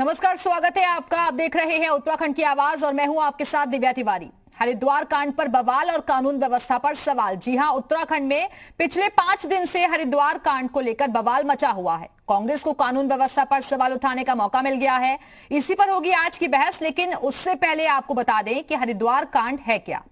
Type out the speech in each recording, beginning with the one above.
नमस्कार, स्वागत है आपका। आप देख रहे हैं उत्तराखंड की आवाज और मैं हूं आपके साथ दिव्या तिवारी। हरिद्वार कांड पर बवाल और कानून व्यवस्था पर सवाल। जी हां, उत्तराखंड में पिछले 5 दिन से हरिद्वार कांड को लेकर बवाल मचा हुआ है। कांग्रेस को कानून व्यवस्था पर सवाल उठाने का मौका मिल गया है। इसी पर होगी आज की बहस, लेकिन उससे पहले आपको बता दें कि हरिद्वार कांड है क्या।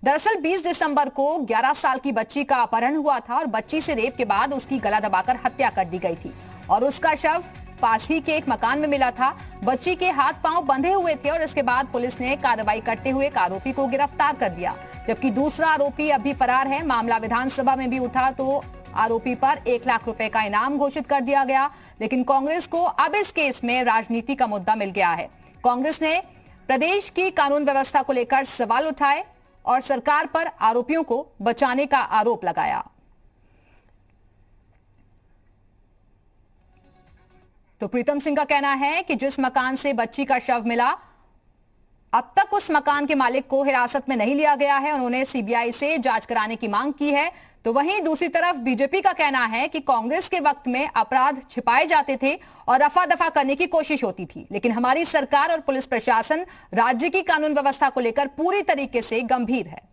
दरअसल 20 दिसंबर को 11 साल की बच्ची का अपहरण हुआ था और बच्ची से रेप के बाद उसकी गला दबाकर हत्या कर दी गई थी और उसका शव पास ही के एक मकान में मिला था। बच्ची के हाथ पांव बंधे हुए थे और इसके बाद पुलिस ने कार्रवाई करते हुए एक आरोपी को गिरफ्तार कर दिया, जबकि दूसरा आरोपी अभी फरार है। मामला विधानसभा में भी उठा तो आरोपी पर 1 लाख रुपए का इनाम घोषित कर दिया गया, लेकिन कांग्रेस को अब इस केस में राजनीति का मुद्दा मिल गया है। कांग्रेस ने प्रदेश की कानून व्यवस्था को लेकर सवाल उठाए और सरकार पर आरोपियों को बचाने का आरोप लगाया। तो प्रीतम सिंह का कहना है कि जिस मकान से बच्ची का शव मिला, अब तक उस मकान के मालिक को हिरासत में नहीं लिया गया है। उन्होंने सीबीआई से जांच कराने की मांग की है। तो वहीं दूसरी तरफ बीजेपी का कहना है कि कांग्रेस के वक्त में अपराध छिपाए जाते थे और रफा दफा करने की कोशिश होती थी, लेकिन हमारी सरकार और पुलिस प्रशासन राज्य की कानून व्यवस्था को लेकर पूरी तरीके से गंभीर है।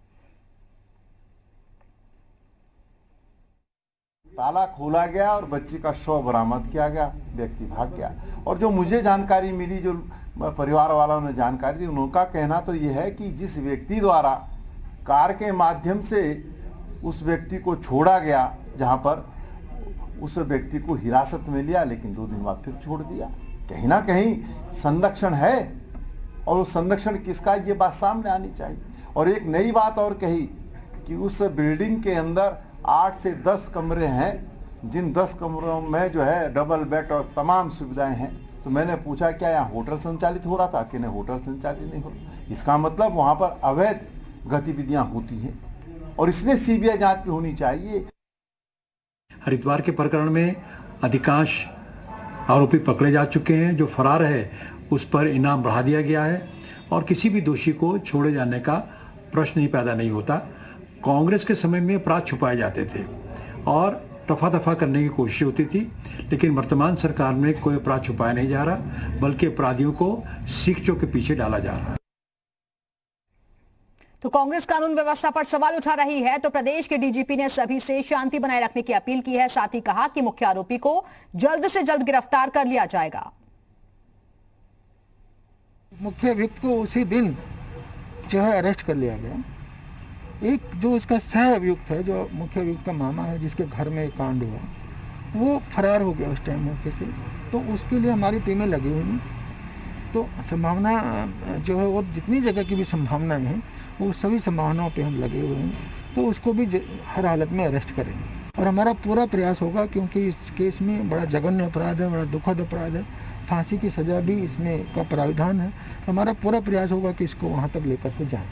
ताला खोला गया और बच्ची का शव बरामद किया गया, व्यक्ति भाग गया। और जो मुझे जानकारी मिली, जो परिवार वालों ने जानकारी दी, उनका कहना तो यह है कि जिस व्यक्ति द्वारा कार के माध्यम से उस व्यक्ति को छोड़ा गया, जहां पर उस व्यक्ति को हिरासत में लिया, लेकिन 2 दिन बाद फिर छोड़ दिया। कहीं ना कहीं संरक्षण है और उस संरक्षण किसका, ये बात सामने आनी चाहिए। और एक नई बात और कही कि उस बिल्डिंग के अंदर 8 से 10 कमरे हैं, जिन 10 कमरों में जो है डबल बेड और तमाम सुविधाएं हैं। तो मैंने पूछा क्या यहाँ होटल संचालित हो रहा था कि नहीं, होटल संचालित नहीं हो रहा। इसका मतलब वहाँ पर अवैध गतिविधियाँ होती हैं और इसलिए सीबीआई जांच भी होनी चाहिए। हरिद्वार के प्रकरण में अधिकांश आरोपी पकड़े जा चुके हैं। जो फरार है उस पर इनाम बढ़ा दिया गया है और किसी भी दोषी को छोड़े जाने का प्रश्न ही पैदा नहीं होता। कांग्रेस के समय में अपराध छुपाए जाते थे और रफा दफा करने की कोशिश होती थी, लेकिन वर्तमान सरकार में कोई अपराध छुपाया नहीं जा रहा, बल्कि अपराधियों को सीखचों के पीछे डाला जा रहा है। तो कांग्रेस कानून व्यवस्था पर सवाल उठा रही है, तो प्रदेश के डीजीपी ने सभी से शांति बनाए रखने की अपील की है। साथ ही कहा कि मुख्य आरोपी को जल्द से जल्द गिरफ्तार कर लिया जाएगा। मुख्य अभियुक्त को उसी दिन जो है अरेस्ट कर लिया गया। एक जो इसका सह अभियुक्त है, जो मुख्य अभियुक्त का मामा है, जिसके घर में कांड हुआ, वो फरार हो गया उस टाइम मौके से। तो उसके लिए हमारी टीमें लगी हुई हैं। तो संभावना जो है वो जितनी जगह की भी संभावनाएं हैं, वो सभी संभावनाओं पे हम लगे हुए हैं। तो उसको भी हर हालत में अरेस्ट करेंगे और हमारा पूरा प्रयास होगा, क्योंकि इस केस में बड़ा जघन्य अपराध है, बड़ा दुखद अपराध है, फांसी की सजा भी इसमें का प्राविधान है। हमारा पूरा प्रयास होगा कि इसको वहाँ तक लेकर के जाएं।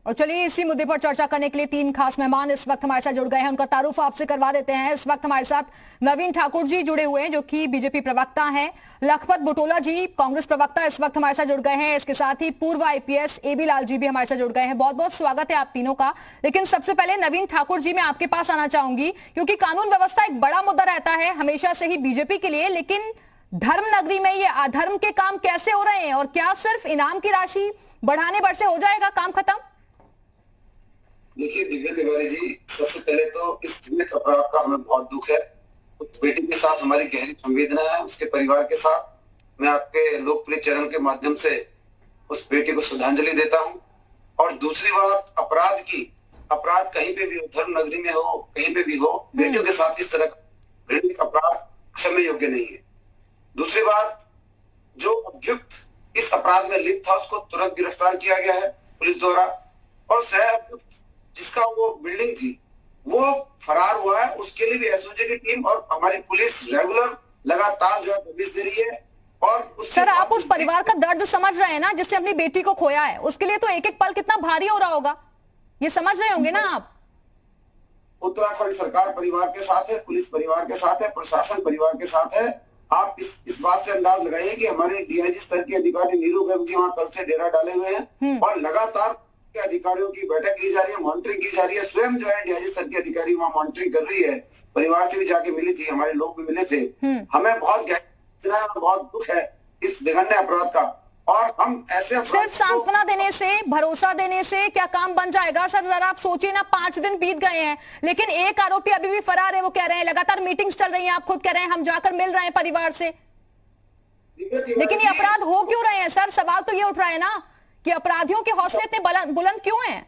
और चलिए इसी मुद्दे पर चर्चा करने के लिए 3 खास मेहमान इस वक्त हमारे साथ जुड़ गए हैं। उनका तारुफ आपसे करवा देते हैं। इस वक्त हमारे साथ नवीन ठाकुर जी जुड़े हुए हैं, जो कि बीजेपी प्रवक्ता हैं। लखपत बुटोला जी, कांग्रेस प्रवक्ता, इस वक्त हमारे साथ जुड़ गए हैं। इसके साथ ही पूर्व आईपीएस एबी लाल जी भी हमारे साथ जुड़ गए हैं। बहुत बहुत स्वागत है आप तीनों का। लेकिन सबसे पहले नवीन ठाकुर जी, मैं आपके पास आना चाहूंगी, क्योंकि कानून व्यवस्था एक बड़ा मुद्दा रहता है हमेशा से ही बीजेपी के लिए, लेकिन धर्म नगरी में ये अधर्म के काम कैसे हो रहे हैं और क्या सिर्फ इनाम की राशि बढ़ाने भर से हो जाएगा काम खत्म? देखिए दिव्या तिवारी जी, सबसे पहले तो इस पीड़ित अपराध का हमें बहुत दुख है। उस बेटी के साथ हमारी गहरी संवेदना है, उसके परिवार के साथ। मैं आपके लोकप्रिय चैनल के माध्यम से उस बेटी को श्रद्धांजलि देता हूं। और दूसरी बात अपराध की, अपराध कहीं पे भी हो, धर्म नगरी में हो, कहीं पे भी हो, बेटियों के साथ इस तरह का घृणित अपराध क्षम्य योग्य नहीं है। दूसरी बात, जो अभियुक्त इस अपराध में लिप्त था उसको तुरंत गिरफ्तार किया गया है पुलिस द्वारा, और सह अभियुक्त जिसका वो बिल्डिंग थी वो फरार हुआ है, उसके लिए भी एसओजी की टीम और हमारी पुलिस रेगुलर लगातार जो है दबिश दे रही है। और सर, आप उस परिवार का दर्द समझ रहे हैं ना, जिससे अपनी बेटी को खोया है? उसके लिए तो एक एक पल कितना भारी हो रहा होगा, ये समझ रहे होंगे ना आप? उत्तराखंड सरकार परिवार के साथ है, पुलिस परिवार के साथ है, प्रशासन परिवार के साथ है। आप इस बात से अंदाज लगाइए कि हमारे डीआईजी स्तर के अधिकारी नीरू गर्ग जी वहाँ कल से डेरा डाले हुए हैं और लगातार के अधिकारियों की बैठक ली जा रही है, मॉनिटरिंग की जा रही है। स्वयं जो है डीआईजी स्तर के अधिकारी वहाँ मॉनिटरिंग कर रही है। परिवार से भी जाके मिली थी, हमारे लोग भी मिले थे। हमें बहुत बहुत दुख है इस जघन्य अपराध का। और हम ऐसे सिर्फ सांत्वना देने से, भरोसा देने से क्या काम बन जाएगा? सर जरा आप सोचिए ना, 5 दिन बीत गए हैं लेकिन एक आरोपी अभी भी फरार है। वो कह रहे हैं लगातार मीटिंग्स चल रही हैं, आप खुद कह रहे हैं हम जाकर मिल रहे हैं परिवार से, लेकिन ये अपराध हो क्यों रहे हैं? सर सवाल तो ये उठ रहा है ना कि अपराधियों के हौसले इतने बुलंद क्यों हैं?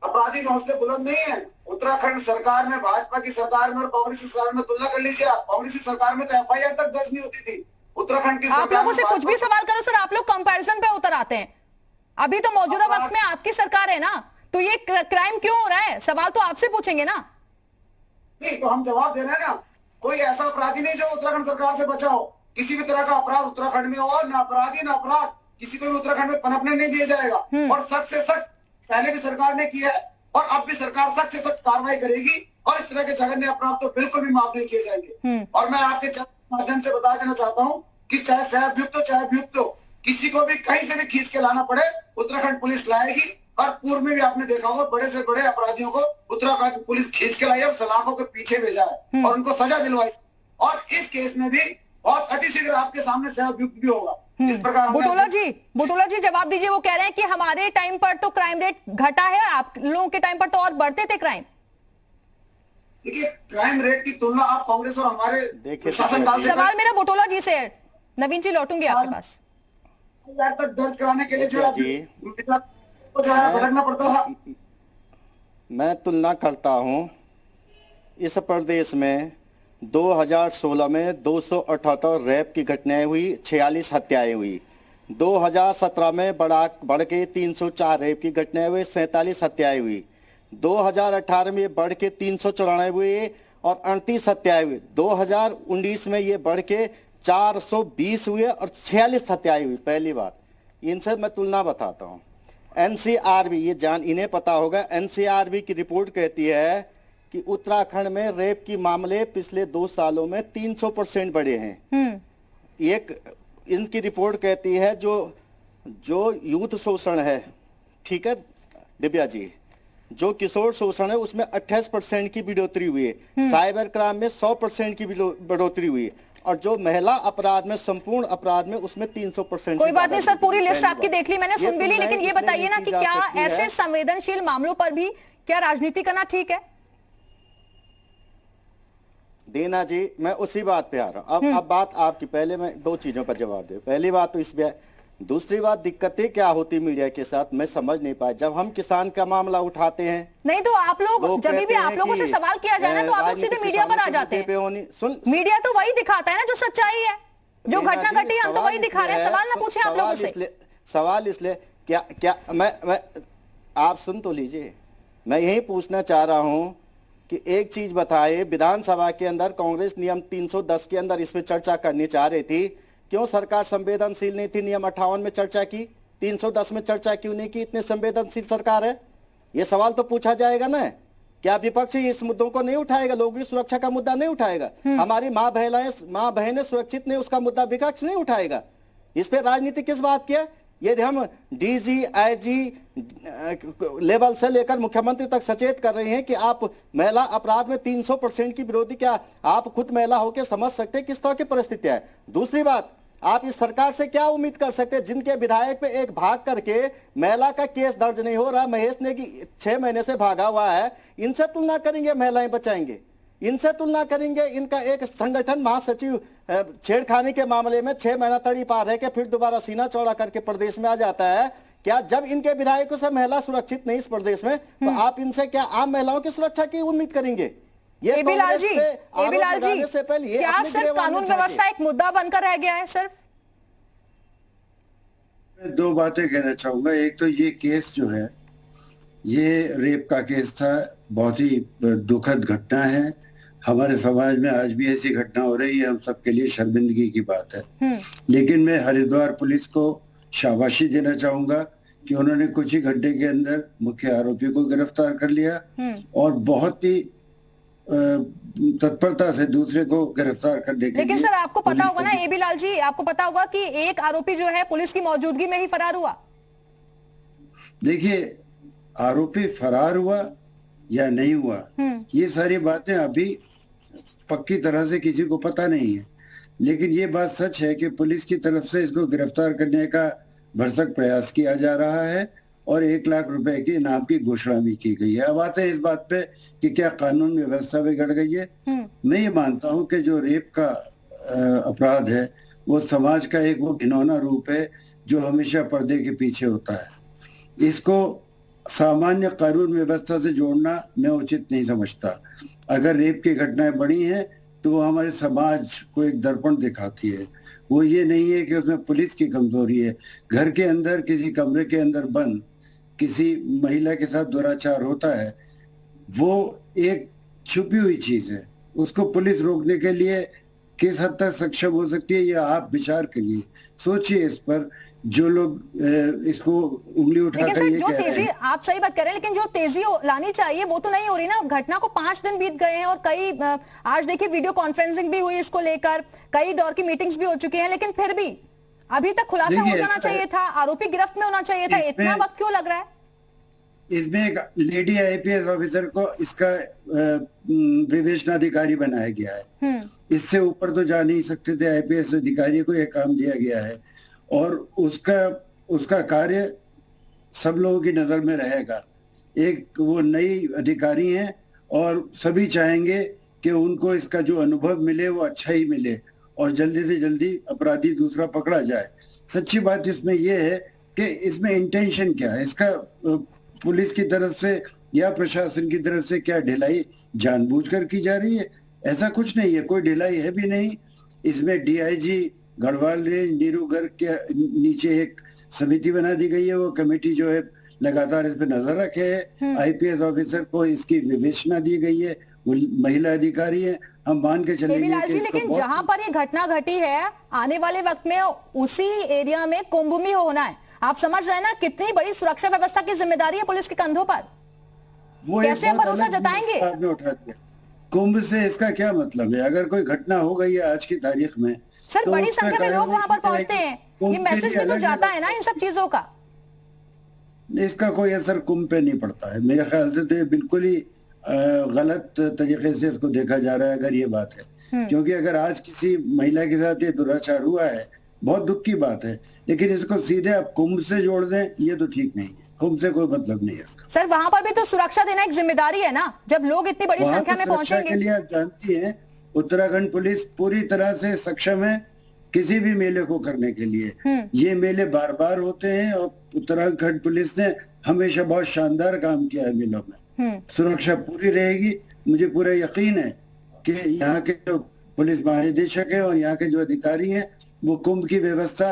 अपराधी के हौसले बुलंद नहीं है। उत्तराखंड सरकार में, भाजपा की सरकार में और कांग्रेस की सरकार में तुलना कर लीजिए आप। कांग्रेस की सरकार में तो एफआईआर तक दर्ज नहीं होती थी। उत्तराखंड की आप लोगों से कुछ भी सवाल करो सर, आप लोग कंपैरिजन पे उतर आते हैं। अभी तो मौजूदा वक्त में आपकी सरकार है ना, तो ये क्राइम क्यों हो रहा है? सवाल तो आपसे पूछेंगे ना। नहीं तो हम जवाब दे रहे हैं ना। कोई ऐसा अपराधी नहीं जो उत्तराखंड सरकार से बचा हो। किसी भी तरह का अपराध उत्तराखंड में हो, ना अपराधी ना अपराध किसी को भी उत्तराखंड में पनपने नहीं दिया जाएगा। और सख्त से सख्त पहले भी सरकार ने किया है और अब भी सरकार सख्त से सख्त कार्रवाई करेगी और इस तरह के जघन्य अपराध तो बिल्कुल भी माफ नहीं किए जाएंगे। और मैं आपके माध्यम से बता देना चाहता हूं कि चाहे सहअभियुक्त हो चाहे अभियुक्त हो, किसी को भी कहीं से भी खींच के लाना पड़े उत्तराखंड पुलिस लाएगी। और पूर्व में भी आपने देखा होगा बड़े से बड़े अपराधियों को उत्तराखंड पुलिस खींच के लाई और सलाखों के पीछे भेजा है और उनको सजा दिलवाई। और इस केस में भी बहुत अतिशीघ्र आपके सामने सहअभियुक्त भी होगा। इस प्रकार बुटोला जी जवाब दीजिए। वो कह रहे हैं कि हमारे टाइम पर तो क्राइम रेट घटा है, आप लोगों के टाइम पर तो और बढ़ते थे क्राइम। देखिए क्राइम रेट की तुलना आप कांग्रेस और हमारे शासनकाल से। सवाल मेरा बुटोला जी से है। नवीन जी लौटूंगी आपके पास। तक दर्ज कराने के लिए जो है भटकना पड़ता था। मैं तुलना करता हूं, इस प्रदेश में 2016 में 278 रैप की घटनाएं हुई, 46 हत्याएं हुई। 2017 में बढ़ के 304 रैप की घटनाएं हुई, 47 हत्याएं हुई। 2018 में ये बढ़ के 394 हुई और 38 हत्याएं हुई। 2019 में ये बढ़ के 420 हुए और 46 हत्याएं हुई। पहली बात, इनसे मैं तुलना बताता हूँ। एनसीआरबी, ये इन्हें पता होगा, एनसीआरबी की रिपोर्ट कहती है कि उत्तराखंड में रेप की मामले पिछले 2 सालों में 300% बढ़े हैं। एक इनकी रिपोर्ट कहती है जो यूथ शोषण है, ठीक है दिव्या जी, जो किशोर शोषण है उसमें 28% की बढ़ोतरी हुई है। साइबर क्राइम में 100% की बढ़ोतरी हुई है और जो महिला अपराध में, संपूर्ण अपराध में, उसमें 300%। कोई बात नहीं सर, पूरी लिस्ट आपकी देख ली मैंने, सुन भी ली, लेकिन ये बताइए ना कि क्या ऐसे संवेदनशील मामलों पर भी क्या राजनीति करना ठीक है? दीना जी, मैं उसी बात पे आ रहा हूं। अब बात आपकी, पहले मैं 2 चीजों पर जवाब दे। पहली बात तो इसमें, दूसरी बात दिक्कतें क्या होती मीडिया के साथ मैं समझ नहीं पाया। जब हम किसान का मामला उठाते हैं, नहीं तो आप लोग जब भी आप लोगों से सवाल किया जाए ना तो आप लोग सीधे मीडिया पर आ जाते हैं। सुन, मीडिया तो वही दिखाता है ना जो सच्चाई है, जो घटना घटी है हम तो वही दिखा रहे हैं। सवाल ना पूछे आप लोगों से। सवाल इसलिए क्या मैं आप सुन तो लीजिए। मैं यही पूछना चाह रहा हूं कि एक चीज बताए, विधानसभा के अंदर कांग्रेस नियम 310 के अंदर इस पे चर्चा करनी चाह रही थी, क्यों सरकार संवेदनशील नहीं थी? नियम 58 में चर्चा की, 310 में चर्चा क्यों नहीं की? इतने संवेदनशील सरकार है, ये सवाल तो पूछा जाएगा ना। क्या विपक्ष इस मुद्दों को नहीं उठाएगा? लोगों की सुरक्षा का मुद्दा नहीं उठाएगा? हमारी माँ बहनें सुरक्षित नहीं, उसका मुद्दा विपक्ष नहीं उठाएगा? इस पे राजनीति किस बात की है? यदि हम डीजी आईजी लेवल से लेकर मुख्यमंत्री तक सचेत कर रहे हैं कि आप महिला अपराध में 300% की विरोधी, क्या आप खुद महिला होकर समझ सकते हैं किस तरह की परिस्थितियां है? दूसरी बात, आप इस सरकार से क्या उम्मीद कर सकते हैं जिनके विधायक पे एक भाग करके महिला का केस दर्ज नहीं हो रहा, महेश ने की 6 महीने से भागा हुआ है, इनसे तुलना करेंगे महिलाएं बचाएंगे? इनसे तुलना करेंगे? इनका एक संगठन महासचिव छेड़खानी के मामले में 6 महीना तड़ी पार है कि फिर दोबारा सीना चौड़ा करके प्रदेश में आ जाता है। क्या जब इनके विधायकों से महिला सुरक्षित नहीं इस प्रदेश में, तो आप इनसे क्या आम महिलाओं की सुरक्षा की उम्मीद करेंगे? ये एबीलाल जी, क्या सिर्फ कानून व्यवस्था एक मुद्दा बनकर रह गया है? सिर्फ मैं 2 बातें कहना चाहूंगा। एक तो ये केस जो है, ये रेप का केस था, बहुत ही दुखद घटना है। हमारे समाज में आज भी ऐसी घटना हो रही है, हम सबके लिए शर्मिंदगी की बात है। लेकिन मैं हरिद्वार पुलिस को शाबाशी देना चाहूंगा कि उन्होंने कुछ ही घंटे के अंदर मुख्य आरोपी को गिरफ्तार कर लिया और बहुत ही तत्परता से दूसरे को गिरफ्तार करने के लिए। लेकिन सर आपको पता होगा ना एबीलाल जी, आपको पता होगा कि एक आरोपी जो है पुलिस की मौजूदगी में ही फरार हुआ। देखिए, आरोपी फरार हुआ या नहीं हुआ, ये सारी बातें अभी पक्की तरह से किसी को पता नहीं है। लेकिन ये बात सच है कि पुलिस की तरफ से इसको गिरफ्तार करने का भरसक प्रयास किया जा रहा है और 1 लाख रुपए के इनाम की घोषणा भी की गई है। अब आते हैं इस बात पे कि क्या कानून व्यवस्था बिगड़ गई है। मैं ये मानता हूं कि जो रेप का अपराध है वो समाज का एक वो घिनौना रूप है जो हमेशा पर्दे के पीछे होता है। इसको सामान्य कानून व्यवस्था से जोड़ना मैं उचित नहीं समझता। अगर रेप की घटनाएं बढ़ी हैं तो वो हमारे समाज को एक दर्पण दिखाती है। वो ये नहीं है कि उसमें पुलिस की कमजोरी है। घर के अंदर किसी कमरे के अंदर बंद किसी महिला के साथ दुराचार होता है, वो एक छुपी हुई चीज है। उसको पुलिस रोकने के लिए किस हद तक सक्षम हो सकती है, ये आप विचार करिए, सोचिए इस पर। जो लोग इसको उंगली उठाकर ये जो कह रहे तेजी, हैं, आप सही बात कर रहे हैं, लेकिन जो तेजी लानी चाहिए वो तो नहीं हो रही ना। घटना को 5 दिन बीत गए हैं और कई आज देखिए वीडियो कॉन्फ्रेंसिंग भी हुई इसको लेकर, कई दौर की मीटिंग्स भी हो चुकी हैं, लेकिन फिर भी अभी तक खुलासा हो जाना चाहिए था, आरोपी गिरफ्त में होना चाहिए था। इतना वक्त क्यों लग रहा है? इसमें एक लेडी आईपीएस ऑफिसर को इसका विवेचनाधिकारी बनाया गया है। इससे ऊपर तो जा नहीं सकते थे। आईपीएस अधिकारी को यह काम दिया गया है और उसका कार्य सब लोगों की नजर में रहेगा। एक वो नई अधिकारी हैं और सभी चाहेंगे कि उनको इसका जो अनुभव मिले वो अच्छा ही मिले और जल्दी से जल्दी अपराधी दूसरा पकड़ा जाए। सच्ची बात इसमें यह है कि इसमें इंटेंशन क्या है, इसका पुलिस की तरफ से या प्रशासन की तरफ से क्या ढिलाई जानबूझकर की जा रही है? ऐसा कुछ नहीं है, कोई ढिलाई है भी नहीं। इसमें डीआईजी गढ़वाल रेंज नीरू गर्ग के नीचे एक समिति बना दी गई है। वो कमेटी जो है लगातार इस पर नजर रखे है। आईपीएस ऑफिसर को इसकी विवेचना दी गई है, वो महिला अधिकारी है। हम मान के चलेंगे जी, लेकिन जहां पर ये घटना घटी है आने वाले वक्त में उसी एरिया में कुंभ भी होना है। आप समझ रहे हैं ना कितनी बड़ी सुरक्षा व्यवस्था की जिम्मेदारी है पुलिस के कंधों पर। वो कैसे हम भरोसा जताएंगे? आपने उठा दिया। कुंभ से इसका क्या मतलब है? अगर कोई घटना हो गई है आज की तारीख में, सर तो बड़ी संख्या में लोग वहां पर पहुंचते हैं, ये मैसेज भी तो जाता है ना इन सब चीजों का। इसका कोई असर कुंभ पे नहीं पड़ता है मेरे ख्याल से। तो ये बिल्कुल ही गलत तरीके से इसको देखा जा रहा है अगर ये बात है। क्योंकि अगर आज किसी महिला के साथ ये दुराचार हुआ है, बहुत दुख की बात है, लेकिन इसको सीधे आप कुंभ से जोड़ दें, ये तो ठीक नहीं है। कुंभ से कोई मतलब नहीं है इसका। सर वहां पर भी तो सुरक्षा देना एक जिम्मेदारी है ना, जब लोग इतनी बड़ी संख्या में पहुंचेंगे। के लिए आप जानती हैं उत्तराखंड पुलिस पूरी तरह से सक्षम है किसी भी मेले को करने के लिए। ये मेले बार बार होते हैं और उत्तराखंड पुलिस ने हमेशा बहुत शानदार काम किया है मेलों में। सुरक्षा पूरी रहेगी। मुझे पूरा यकीन है कि यहाँ के जो पुलिस महानिदेशक है और यहाँ के जो अधिकारी हैं वो कुंभ की व्यवस्था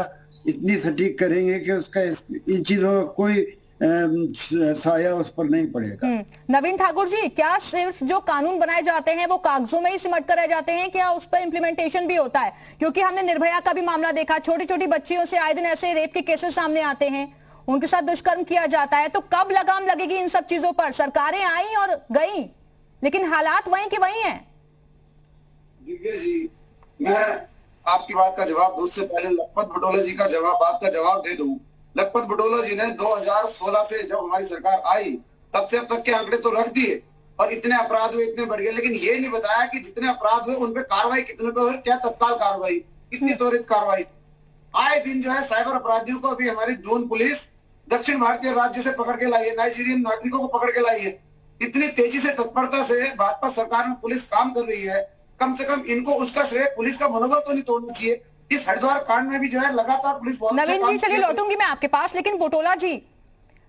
इतनी सटीक करेंगे कि उसका इन चीजों का कोई साया उस पर नहीं पड़ेगा। नवीन ठाकुर जी, क्या सिर्फ जो कानून बनाए जाते हैं वो कागजों में ही सिमट कर रह जाते हैं, क्या उस पर इम्प्लीमेंटेशन भी होता है? क्योंकि हमने निर्भया का भी मामला देखा, छोटी छोटी बच्चियों से आए दिन ऐसे रेप के केसेस सामने आते हैं, उनके साथ दुष्कर्म किया जाता है। तो कब लगाम लगेगी इन सब चीजों पर? सरकारें आई और गई, लेकिन हालात वहीं के वहीं हैं। दिव्या जी, मैं आपकी बात का जवाब दूं उससे पहले लखपत बटोला जी का बात का जवाब दे दूं। लखपत बटोला जी ने 2016 से जब हमारी सरकार आई तब से अब तक के आंकड़े तो रख दिए और इतने अपराध हुए, इतने बढ़ गए, लेकिन ये नहीं बताया कि जितने अपराध हुए उन पे कार्रवाई कितने पे हुई, क्या तत्काल कार्रवाई, कितनी त्वरित कार्रवाई। आए दिन जो है साइबर अपराधियों को अभी हमारी दून पुलिस दक्षिण भारतीय राज्य से पकड़ के लाई है, नाइजीरियन नागरिकों को पकड़ के लाई है। इतनी तेजी से तत्परता से भाजपा सरकार में पुलिस काम कर रही है, कम से कम इनको उसका श्रेय पुलिस का मनोबल तो नहीं तोड़ना चाहिए। इस हरिद्वार कांड में भी जो है लगातार पुलिस बहुत नवीन जी चलिए लौटूंगी मैं आपके पास, लेकिन बटोला जी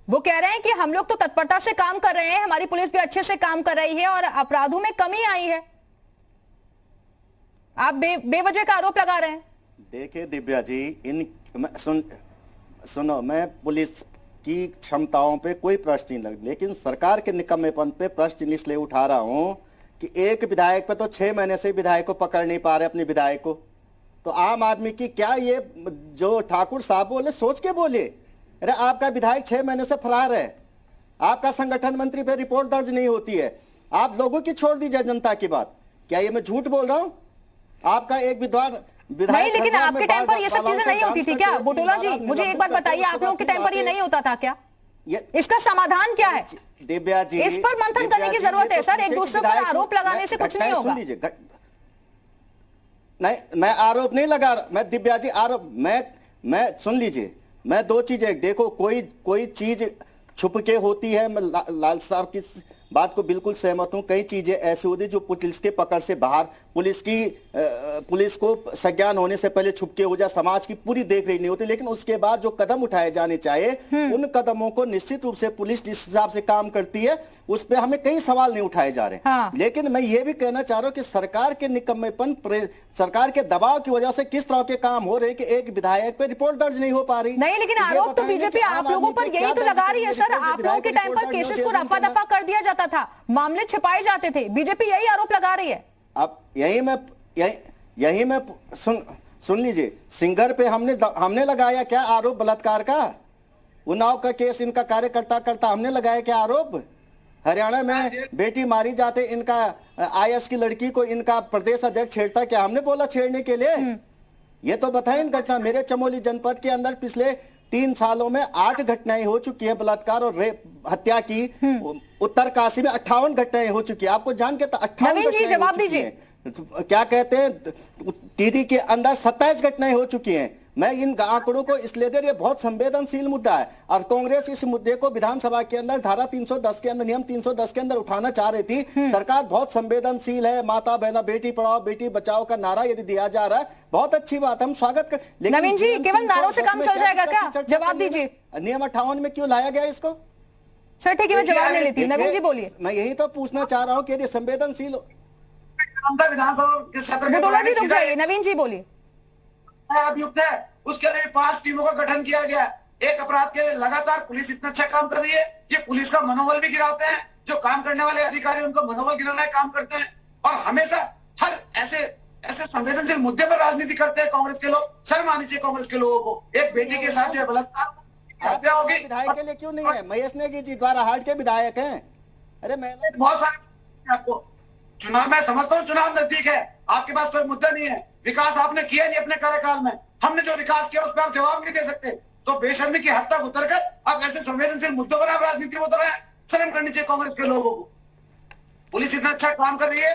वो कह रहे हैं कि हम लोग तो तत्परता से काम कर रहे हैं, हमारी पुलिस भी अच्छे से काम कर रही है और अपराधों में कमी आई है। आप बेवजह का आरोप लगा रहे हैं। देखिए दिव्या जी, सुनो, मैं पुलिस की क्षमताओं पे कोई प्रश्न नहीं लग, लेकिन सरकार के निकम्मेपन पे प्रश्न इसलिए उठा रहा हूं कि एक विधायक पे तो 6 महीने से विधायक को पकड़ नहीं पा रहे, अपने विधायक को। तो आम आदमी की क्या ये जो ठाकुर साहब बोले सोच के बोले? अरे आपका विधायक 6 महीने से फरार है, आपका संगठन मंत्री पे रिपोर्ट दर्ज नहीं होती है, आप लोगों की छोड़ दीजिए जनता की बात। क्या ये मैं झूठ बोल रहा हूं? आपका एक विधायक नहीं, लेकिन आपके टाइम पर ये सब चीजें नहीं होती थी क्या बटोला जी? मुझे एक बात बताइए, आप लोगों के टाइम पर ये नहीं होता था क्या? इसका समाधान क्या है? दिव्या जी, इस पर मंथन करने की जरूरत है सर, एक दूसरे पर आरोप लगाने से कुछ नहीं होगा। नहीं, मैं आरोप नहीं लगा रहा, मैं दिव्या जी आरोप, मैं सुन लीजिए, मैं दो चीजें, देखो कोई चीज छुप के होती है, मैं लाल साहब की बात को बिल्कुल सहमत हूं। कई चीजें ऐसी होती जो पुलिस के पकड़ से बाहर, पुलिस को संज्ञान होने से पहले छुप के हो जाए, समाज की पूरी देख रेख नहीं होती, लेकिन उसके बाद जो कदम उठाए जाने चाहिए उन कदमों को निश्चित रूप से पुलिस जिस हिसाब से काम करती है उस पर हमें कई सवाल नहीं उठाए जा रहे। हाँ। लेकिन मैं ये भी कहना चाह रहा हूं कि सरकार के निकम्मेपन, सरकार के दबाव की वजह से किस तरह के काम हो रहे हैं कि एक विधायक पे रिपोर्ट दर्ज नहीं हो पा रही। नहीं, लेकिन आरोप तो बीजेपी आप लोगों पर यही तो लगा रही है सर। आप लोगों के टाइम पर केसेस को रफा दफा कर दिया जाता था, मामले छिपाए जाते थे, बीजेपी यही आरोप लगा रही है। अब यही मैं सुन लीजिए, सिंगर पे हमने लगाया क्या आरोप बलात्कार का? उन्नाव का केस इनका कार्यकर्ता करता हमने लगाया क्या आरोप? हरियाणा में बेटी मारी जाते, इनका आईएएस की लड़की को इनका प्रदेश अध्यक्ष छेड़ता, क्या हमने बोला छेड़ने के लिए? ये तो बताएं इन घटना। मेरे चमोली जनपद के अंदर पिछले 3 सालों में 8 घटनाएं हो चुकी हैं बलात्कार और रेप, हत्या की। उत्तरकाशी में 58 घटनाएं हो चुकी है। आपको जान के 58 नवीन जी जवाब दीजिए। क्या कहते हैं, टीडी के अंदर 27 घटनाएं हो चुकी हैं। मैं इन आंकड़ों को इसलिए दे रही, ये बहुत संवेदनशील मुद्दा है और कांग्रेस इस मुद्दे को विधानसभा के अंदर धारा 310 के अंदर, नियम 310 के अंदर उठाना चाह रही थी। सरकार बहुत संवेदनशील है, माता बहना बेटी पढ़ाओ बेटी बचाओ का नारा यदि दिया जा रहा है, बहुत अच्छी बात, हम स्वागत कर। लेकिन नवीन जी, केवल नारों से काम चल जाएगा क्या? जवाब दीजिए। नियम 58 में क्यों लाया गया इसको? सर ठीक है, मैं जवाब नहीं लेती, नवीन जी बोलिए। मैं यही तो पूछना चाह रहा हूँ कि यदि संवेदनशील विधानसभा के सत्र के नवीन जी बोलिए। अभियुक्त है, उसके लिए 5 टीमों का गठन किया गया। एक अपराध के लिए लगातार पुलिस इतना अच्छा काम कर रही है, ये पुलिस का मनोबल भी गिराते हैं। जो काम करने वाले अधिकारी उनको मनोबल गिराने का काम करते हैं और हमेशा हर ऐसे संवेदनशील मुद्दे पर राजनीति करते हैं कांग्रेस के लोग। शर्म आनी चाहिए कांग्रेस के लोगों को। एक बेटी के साथ जो बलात्कार हत्या होगी, विधायक के लिए क्यों नहीं है? महेश नेगी जी द्वारा हाट के विधायक हैं। अरे मैं बहुत सारे आपको चुनाव, मैं समझता हूँ चुनाव नजदीक है, आपके पास कोई मुद्दा नहीं है, विकास आपने किया नहीं अपने कार्यकाल में, हमने जो विकास किया उस पर आप जवाब नहीं दे सकते, तो बेशर्मी की हद तक उतर कर आप ऐसे संवेदनशील मुद्दों पर आप राजनीति में उतर रहे हैं। शर्म करनी चाहिए कांग्रेस के लोगों को। पुलिस इतना अच्छा काम कर रही है,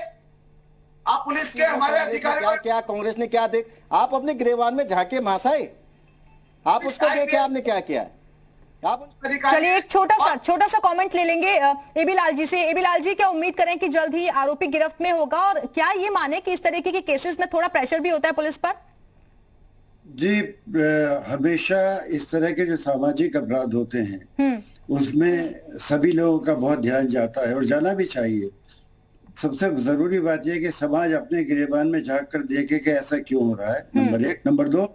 आप पुलिस के हमारे अधिकारी क्या कांग्रेस ने क्या देख, आप अपने गिरेबान में झांके महाशय, आप उसको देखे आपने क्या किया है। चलिए एक छोटा सा कमेंट ले लेंगे एबी लाल जी से। एबी लाल जी, क्या उम्मीद करें कि जल्द ही आरोपी गिरफ्त में होगा और क्या ये माने कि इस तरीके के केसेस में थोड़ा प्रेशर भी होता है पुलिस पर? जी, हमेशा इस तरह के जो सामाजिक अपराध होते हैं उसमें सभी लोगों का बहुत ध्यान जाता है और जाना भी चाहिए। सबसे जरूरी बात यह कि समाज अपने गिरेबान में झांक कर देखे कि ऐसा क्यों हो रहा है, नंबर 1। नंबर 2,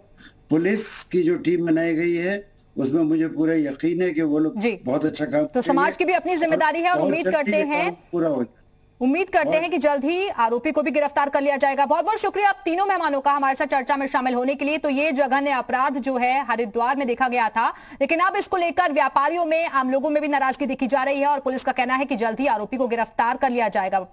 पुलिस की जो टीम बनाई गई है उसमें मुझे पूरा यकीन है कि वो लोग बहुत अच्छा काम, तो समाज की भी अपनी जिम्मेदारी है और उम्मीद करते हैं कि जल्द ही आरोपी को भी गिरफ्तार कर लिया जाएगा। बहुत बहुत शुक्रिया आप तीनों मेहमानों का हमारे साथ चर्चा में शामिल होने के लिए। तो ये जघन्य अपराध जो है हरिद्वार में देखा गया था, लेकिन अब इसको लेकर व्यापारियों में, आम लोगों में भी नाराजगी देखी जा रही है और पुलिस का कहना है कि जल्द ही आरोपी को गिरफ्तार कर लिया जाएगा।